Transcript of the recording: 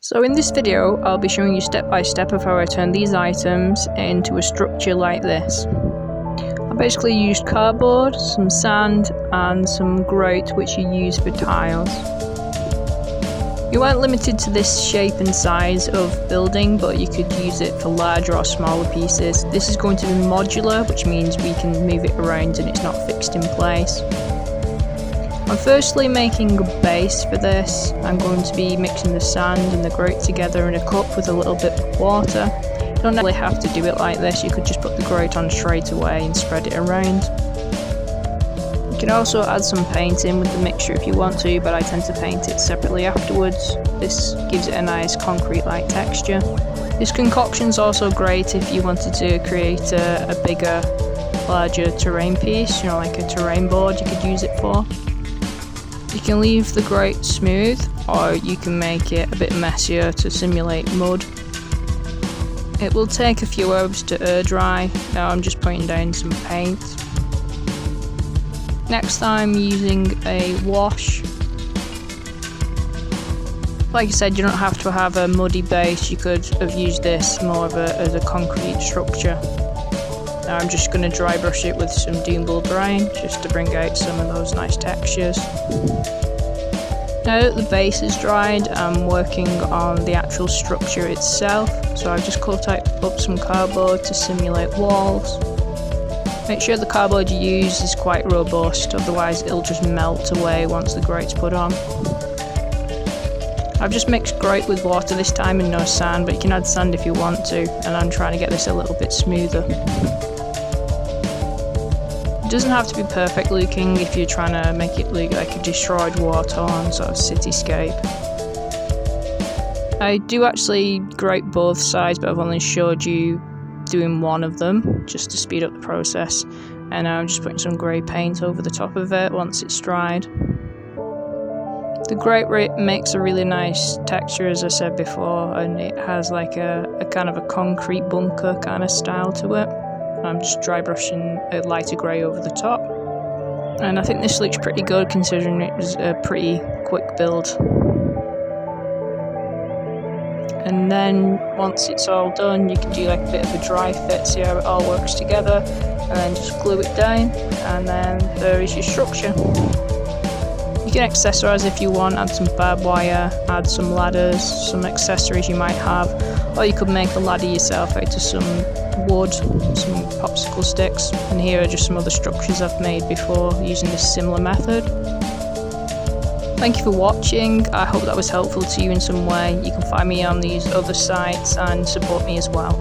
So in this video, I'll be showing you step by step of how I turn these items into a structure like this. I basically used cardboard, some sand and some grout which you use for tiles. You aren't limited to this shape and size of building, but you could use it for larger or smaller pieces. This is going to be modular, which means we can move it around and it's not fixed in place. I'm firstly making a base for this. I'm going to be mixing the sand and the grout together in a cup with a little bit of water. You don't really have to do it like this, you could just put the grout on straight away and spread it around. You can also add some paint in with the mixture if you want to, but I tend to paint it separately afterwards. This gives it a nice concrete-like texture. This concoction's also great if you wanted to create a bigger, larger terrain piece, like a terrain board you could use it for. You can leave the grout smooth, or you can make it a bit messier to simulate mud. It will take a few hours to air dry. Now I'm just putting down some paint. Next I'm using a wash. Like I said, you don't have to have a muddy base, you could have used this more as a concrete structure. Now I'm just going to dry brush it with some Doombull Brine just to bring out some of those nice textures. Now that the base is dried, I'm working on the actual structure itself. So I've just cut up some cardboard to simulate walls. Make sure the cardboard you use is quite robust, otherwise it'll just melt away once the grout's put on. I've just mixed grout with water this time and no sand, but you can add sand if you want to, and I'm trying to get this a little bit smoother. It doesn't have to be perfect looking if you're trying to make it look like a destroyed war-torn sort of cityscape. I do actually grout both sides, but I've only showed you doing one of them just to speed up the process, and now I'm just putting some grey paint over the top of it once it's dried. The grout makes a really nice texture, as I said before, and it has like a kind of a concrete bunker kind of style to it. I'm just dry brushing a lighter grey over the top, and I think this looks pretty good considering it was a pretty quick build. And then once it's all done, you can do like a bit of a dry fit, see how it all works together, and then just glue it down, and then there is your structure. You can accessorise if you want, add some barbed wire, add some ladders, some accessories you might have, or you could make a ladder yourself out of some wood, some popsicle sticks, and here are just some other structures I've made before using this similar method. Thank you for watching, I hope that was helpful to you in some way. You can find me on these other sites and support me as well.